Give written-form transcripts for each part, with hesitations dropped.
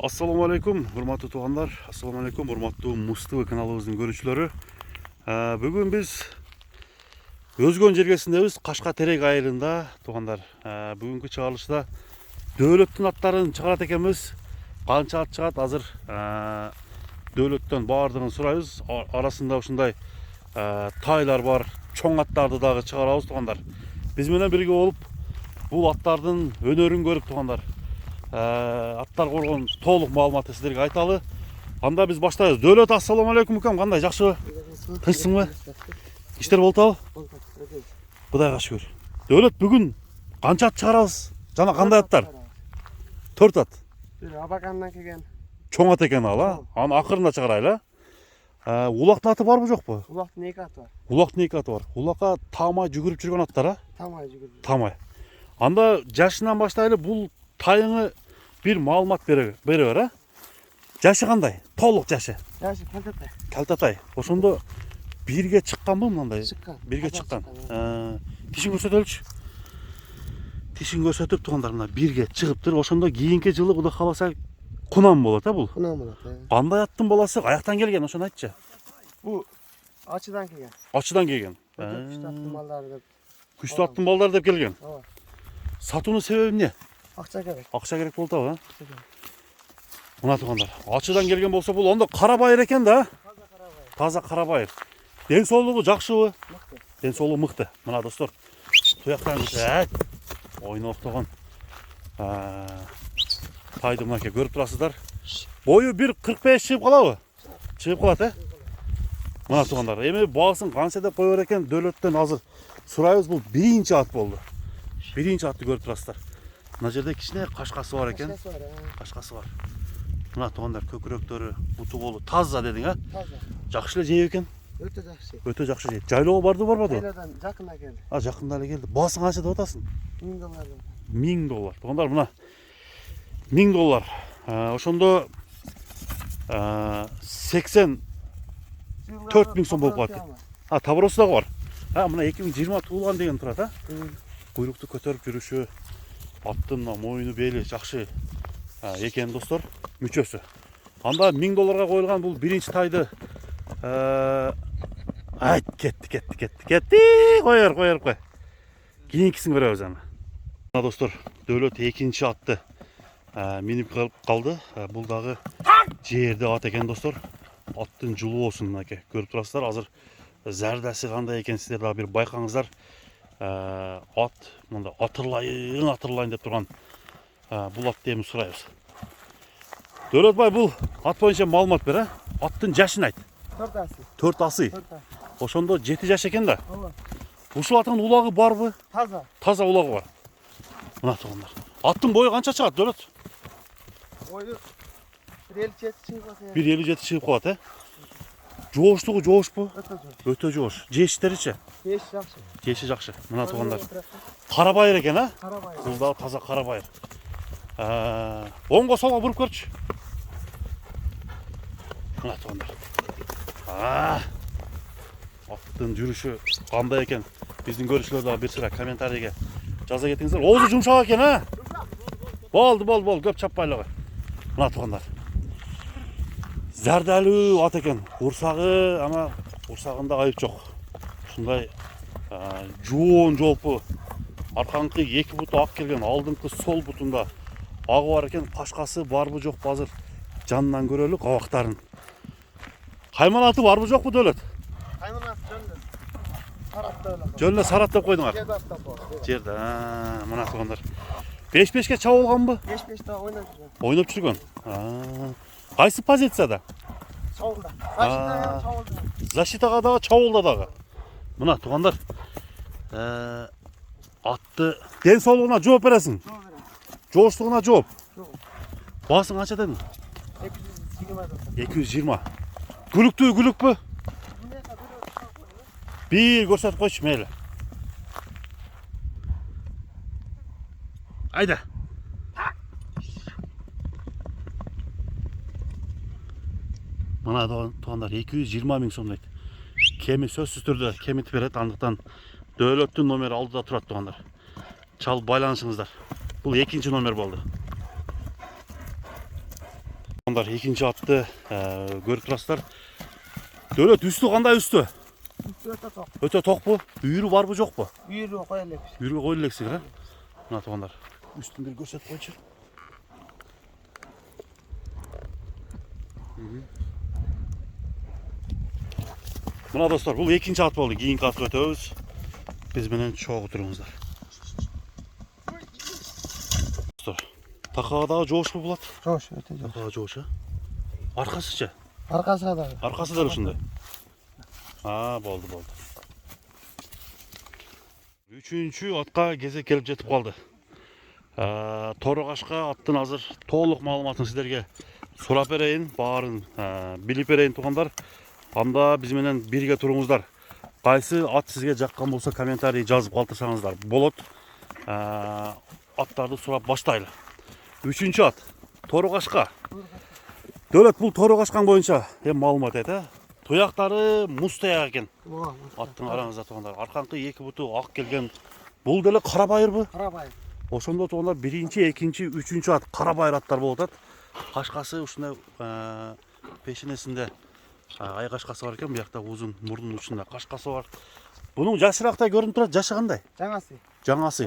Assalamu alaikum, hurmatlı tuğanlar. Assalamu alaikum, hurmatlı Mustafa kanalımızın görüşçüleri. Bugün biz Özgön jergesindebiz, Kaşkaterek ayırında tuğanlar. Bugünkü çağrılışta Dövlöttün atların çıkarat ekemiz. Kança at çıkat hazır. Dövlöttün bardığını surayız. Arasında uşunday taylar var, çoң atlardı dağı çıkarabız tuğanlar. Biz menен birge olup bu atlardın önörün görüp tuğanlar. Аттар коргон толук маалыматты сиздерге айталы. Анда биз баштайбыз. Дөлөт, ассаламу алейкум укам, кандай, жакшыбы? Тынчсыңбы? Иштер болтабы? Кудайга шүгүр. Дөлөт, бүгүн канча ат чыгарабыз? Жана кандай аттар? 4 ат. Абакандан келген. Чоң ат экен ал, а? Аны акырында чыгарайлы. Улактын аты барбы жокпу? Улактын 2 аты бар. Улактын 2 аты бар. Улакка таамай жүгүрүп жүргөн аттар, а? Таамай жүгүрүп. Таамай. Анда жашынан баштайлы бул тайыңы bir маалымат бере а? Жашы кандай? Толук жашы. Жашы калтатай. Калтатай. Ошондо бирге чыкканбы мындай? Чыккан. Бирге чыккан. Тишин көрсөтөлчү. Тишин көрсөтүп тугандар мына бирге чыгыптыр. Ошондо кийинки жылы Кудай кааласа кунам болот, бул. Кунам болот. Кандай аттын баласы? Каяктан келген? Ошону айтчы. Бул Ачыдан келген. Ачыдан келген. Күчтүү аттын балдары деп. Күчтүү аттын балдары деп келген. Ооба. Сатуунун себеби эмне? Акча керек. Акча керек болду, а? Мына тугандар, Ачыдан келген болсо бул ондо кара байыр экен да? Таза кара байыр. Ден соолугу жакшыбы? Мыкты. Ден соолугу мыкты. Мына достор, туяктан ойноктогон тайды мынакей көрүп турасыздар. Бою 1.45 чыгып калабы? Чыгып калат, э? Мына тугандар, эми баасын канча деп кое бер экен, Дөлөттөн азыр сурайбыз, бул биринчи ат болду. Биринчи атты көрүп турасыздар. Мына жерде кичине кашкасы бар экен. Кашкасы бар. Мына тугандар, көкүрөктөрү, буту болу таза дедиң, а? Таза. Жакшы эле жейт экен. Өтө жакшы. Өтө жакшы жейт. Жайлоого барды барбады? Жайлоодан жакында келди. Жакында эле келди. Баасын канча деп атасың? $1000. $1000. Тугандар, мына $1000. Ошондо 84 000 сом болуп калат. Таборосы дагы бар. Мына 2020 туулган деген турат, а? Куйрукту көтөрүп жүрүшү, аттын моюну бели жакшы экен достор, мүчөсү. Анда $1000 коюлган бул биринчи тайды кетти. Кой. Кийинкисин көрөбүз аны. Мына достор, Дөлөт экинчи атты минип калды. Бул дагы жерде ат экен достор. Аттын жулуусун мынакей көрүп турасыздар. Азыр зардаси кандай экен сиздер дагы бир байкаңыздар. Ат мында атырлайын деп турган бул атты эми сурайбыз. Дөлөт бай, бул ат боюнча маалымат бер, а? Аттын жашын айт. 4 асы. 4 асы. Ошондо 7 жаш экен да. Ооба. Ушул аттын улагы барбы? Таза. Таза улагы бар. Мына тугандар. Аттын бою канча чыгат, Дөлөт? Бою 1.57 чыгып калса. 1.57 чыгып калат, э? Жооштугу жоошпу? Өтө жок. Өтө жоош. Жештеричи? Жеш жакшы. Жеши жакшы. Мына тугандар. Кара байыр экен, а? Кара байыр. Бул дагы таза кара байыр. Оңго солго буруп көрчү. Мына тугандар. Аттын жүрүшү кандай экен? Биздин көрүүчүлөр дагы бир сыра комментарийге жаза кетиңиздер. Оозу жумшак экен, а? Болду, көп чаппайлы. Мына тугандар. Зардалуу ат экен. Урсагы, ама урсагында айып жок. Ушундай жоон жолпу. Аркаңкы 2 буту ак келген, алдыңкы сол бутунда агы бар экен. Кашкасы барбы жокпу азыр жанынан көрөлү кабактарын. Кайман аты барбы жокпу, Дөлөт? Кайман аты жөнүндө. Саратта эле. Жөнүнө Сарат деп койдуңар. Жерде аттап бар. Жерде, мына тугандар. 5-5ке чабылганбы? 5-5 ойнап жүргөн. Ойноп жүргөн. Кайсы позицияда? Чабылда. Защитага чабылда. Защитага дагы, чабылда дагы. Мына тугандар. Атты ден соолугуна жооп бересиң. Жооп берем. Жооштугуна жооп. Жооп. Баасын канча дедиң? 220. 220. Күлүкпү? Bir көрсөтүп койчу, мейли. Айда. Мына тугандар 220 000 сом дейт. Кеми сөзсүз түрдө кемитип берет, андыктан Дөлөттүн номери алдыда турат тугандар. Чалып байланышыңыздар. Бул экинчи номер болду. Onlar ikinci atты көріп тұрасыздар. Дөлет, үсті қандай үсті? Өте тоқ. Өте тоқ бұ? Үйірі бар бұ жоқ бұ? Үйірі қойылып. Үйірі қойылексің, ға? Мына туғандар. Үстін бір көрсетіп қойшы. Мына достар, бұл екінші ат болды. Кейінгі атқа өтеміз. Біз менен шоғы тұрыңыздар. Достар, тақадағы жоғыш бұ болады? Жоғыш, өте жоғыш. Тақаға жоғыш, арқасы ше? Арқасы да. Арқасы да ұшындай. Болды. Üçüncü atқа кезек келіп жетіп қалды. Торығашқа аттың азыр толық малыматын сіздерге сұрап берейін, барын біліп берейін туғандар. Анда бізменен бірге тұрыңыздар. Қайсы ат сізге жаққан болса комментарий жазып қалдырсаңыздар болады. Аттарды сұрап баштайлы. Üçüncü ат Торығашқа. Дөлет, бұл Торығашқан бойынша малымат еді. Тұяқтары мұз таяқ екен. Аттың араңызда туғандар. Арқанқы екі бұты ақ келген. Бұл дәлі қарабайыр бұ? Қарабайыр. Ошонда туғандар бірінші, екінші, үшінші ат қарабайыр аттар болатады. Қашқасы ұшында пешінесінде ай қашқасы бар екен. Бұл жақта ұзын мұрның ұшында қашқасы бар. Бұның жасырақтай көрініп тұрады. Жашы қандай? Жаңасы.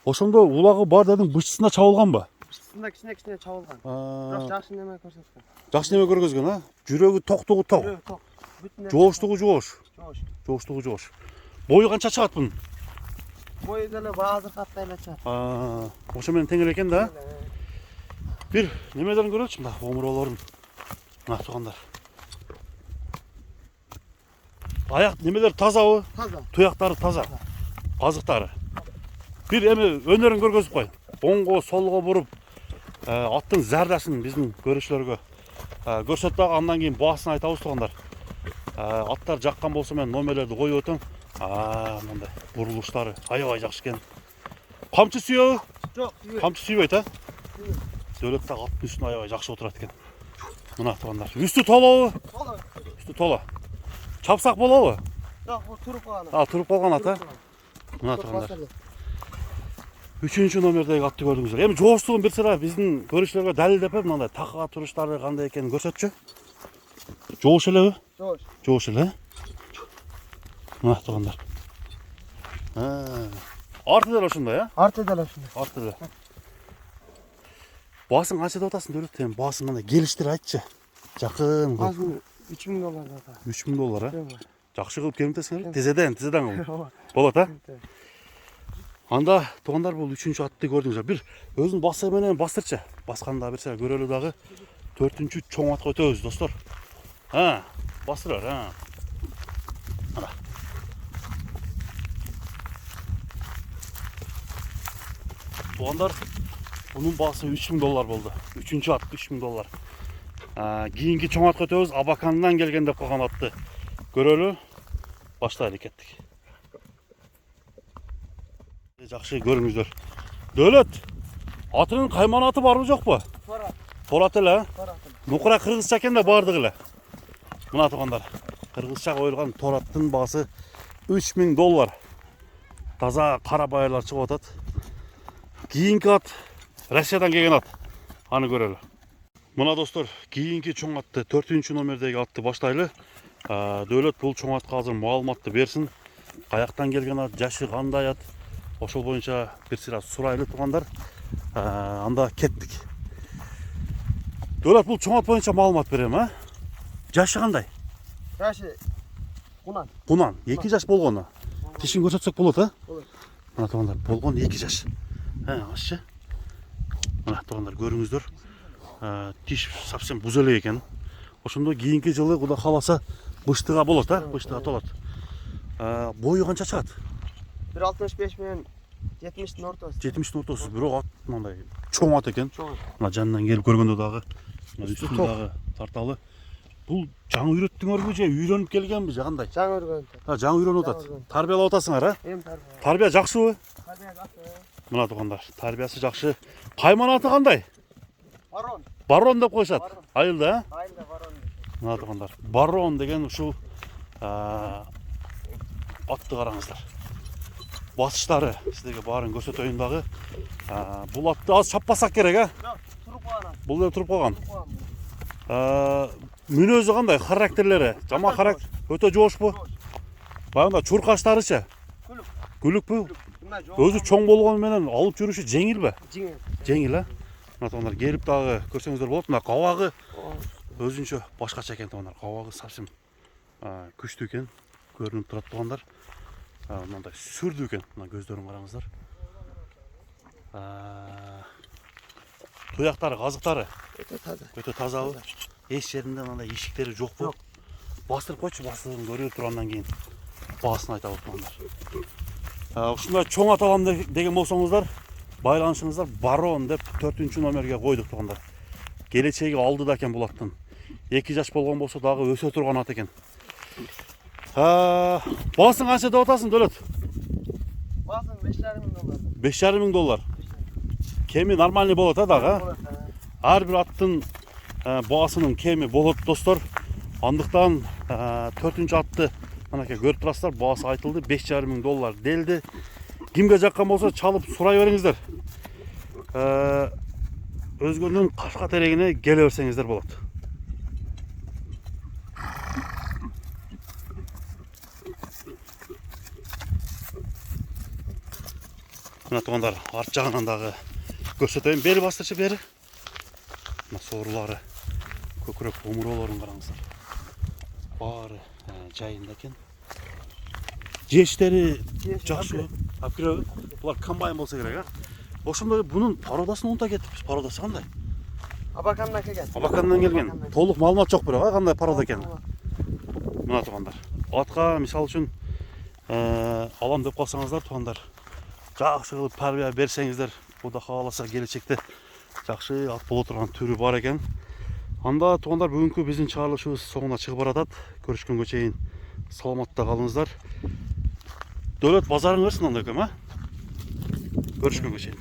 Ошонда улағы бар дәдің бұшысына чауылған ба? Бұшысында кішіне чауылған. Бірақ жақсы неме көрсеткен. Жақсы неме көргізген, а? Жүрегі тоқтығы тоқ. Жүрегі тоқ. Жоғыштығы жоғыш. Бойы қанша шығат бұның? Бойы дәлі базыр қаттайлы шығат. Ошамен теңел екен да? Bir немедерін көрелікші мында, омыраларын. Мына туғандар. Аяқ немелер таза ой? Таза. Тұяқтары таза. Азықтары. Bir өнерін көргізіп қой. Оңғы, солғы бұрып, аттың зәрдасын біздің көрішілерге көрсетті. Андан кейін басын айтауыз туғандар. Аттар жаққан болса мен номерлерді қой өтім. Мындай бұрылыштары аябай жақсы екен. Қамчы сүйеу? Жоқ, сүйеу. Қамчы сүйбейді, Дөлетті аттың үстіне аябай жақсы отырады екен. Мына туғандар. Үсті толауы? Үсті тола. Чапсақ болауы? Жоқ, бұл тұрып қалған. Тұрып қалған ата. Мына туғандар. Üçüncü номердегі атты көрдіңіздер. Емі жоғыстығын бір sıra біздің көрішілерге дәлелдеп мынандай тақаға тұрыштары қандай екенін көрсетші. Жоғыш елі? Жоғыш елі. Мына туғандар. Арты дәл осында, я? Арты дәл осында. Арты дәл. Басың қаншада отасың Дөлет? Басың мындай келіштер айтшы. Жақын. Басың $3000 ата. $3000, жақсы қылып келімтесің, тезеден болады, Анда туғандар бұл үшінші атты көрдіңіздер. Bir өзін басымен бастырча. Басқанда бірсе көрелі дағы 4-ші чоң атқа өтеміз, достар. Бастырар, Туғандар бұның басы $3000 болды. Үшінші ат $3000. Кейінгі чоң атқа өтеміз, Абаканнан келген деп қойған атты көрелі. Баштайлы кеттік. Жақсы көріңіздер. Дөлет, атының қайман аты бар ма жоқ па? Торат елі, Нұқыра қырғызша екен де бардығы елі. Мына туғандар, қырғызша қойылған тораттың басы $3000. Таза қарабайырлар шығып отады. Кейінгі ат, Россиядан келген ат. Аны көрелі. Мына достар, кейінгі чоң атты, 4-ші номердегі атты баштайлы. Дөлет бұл чоң атқа азыр малыматты берсін. Қаяқтан келген ат, жашы қандай ат. Ошол боюнча bir sıra сурайлы туғандар. Анда кеттік. Дөлет, бұл чоң ат боюнча маалымат берем, Жашы қандай? Жашы Қунан. Қунан. 2 жаш болгону. Тишин көрсөтсөк болот, Болот. Мына туғандар, болгон 2 жаш. Ашчы. Мына туғандар көрүңүздөр. Тиш совсем буз эле экен. Ошондо кийинки жылы Кудай кааласа быштыга болот, быштыга толот. Бою канча чыгат? 1.65 мен 70'in ortası. 70'in ortası. Бирок ат мындай чоң ат экен. Мына жанынан келип көргөндө дагы үстү дагы тарталы. Бул жаңы үйрөттүңөрбү же үйрөнүп келгенби же кандай? Жаңы үйрөнүп. Жаңы үйрөнүп атат. Тарбиялап атасыңар, Эми тарбия. Тарбия жакшыбы? Тарбия жакшы. Мына туғандар, тарбиясы жакшы. Кайман аты кандай? Барон. Барон деп коюшат. Айылда, Айылда барон. Мына туғандар. Барон деген ушул атты караңыздар. Басыштары сіздерге барын көрсөтөйүн дагы. Бул атты аз чаппасак керек, Жок, туруп калган. Бул да туруп калган. Мүнөзү кандай, характерлери? Жаман характер, өтө жоошпу? Баягында чуркачтарычы? Күлүкпү? Өзү чоң болгону менен алып жүрүшү жеңилби? Жеңил, а? Мына туугандар келип дагы көрсөңүздөр болот. Мына кабагы өзүнчө башкача экен туугандар. Кабагы совсем күчтүү экен. Көрүнүп турат туугандар. Мындай сүрдүү экен. Мына көздөрүн караңыздар. Туяктары, казыктары өтө тазабы? Эч жеринде мындай ишиктери жокпу? Бастырып койчу, бастырып көрүп тургандан кийин баасын айтабыз туугандар. Ушундай чоң аталам деген болсоңуздар, байланышыңыздар Барон деп 4-чү номерге койдук туугандар. Келечеги алдыда экен бул аттын. 2 жаш болгон болсо дагы өсө турган ат экен. Баасын канча деп атасың, Дөлөт? Баасын $5,500. $5,500. Кеми нормальный болот дагы. Ар бир аттын баасынын кеми болот достор. Андыктан 4-чү атты манакей көрүп турасыздар, баасы айтылды, $5,500 делди. Кимге жаккан болсо чалып сурай бериңиздер. Өзгөнүн кашка терегине келе берсеңиздер болот. Мына туугандар, арт жагынан дагы көрсөтөйүн. Бери бастырчы бери. Мына соорулары, көкүрөк омуроолорун караңыздар. Баары жайында экен. Жештери жакшы. Апкиреби? Булар комбайн болсо керек, а? Ошондой бунун породасын унута кеттик. Породасы кандай? Абакандан келген. Абакандан келген. Толук маалымат жок бирок, кандай порода экени. Мына туугандар. Атка мисалы үчүн алам деп калсаңыздар туугандар, жакшы кылып тарбия берсеңиздер, Кудай кааласа келечекте жакшы ат боло турган түрү бар экен. Анда туугандар, бүгүнкү биздин чыгарылышыбыз соңуна чыгып баратат. Көрүшкөнгө чейин саламатта калыңыздар. Дөлөт базарың берсин анда экем, а? Görüşmek üzere.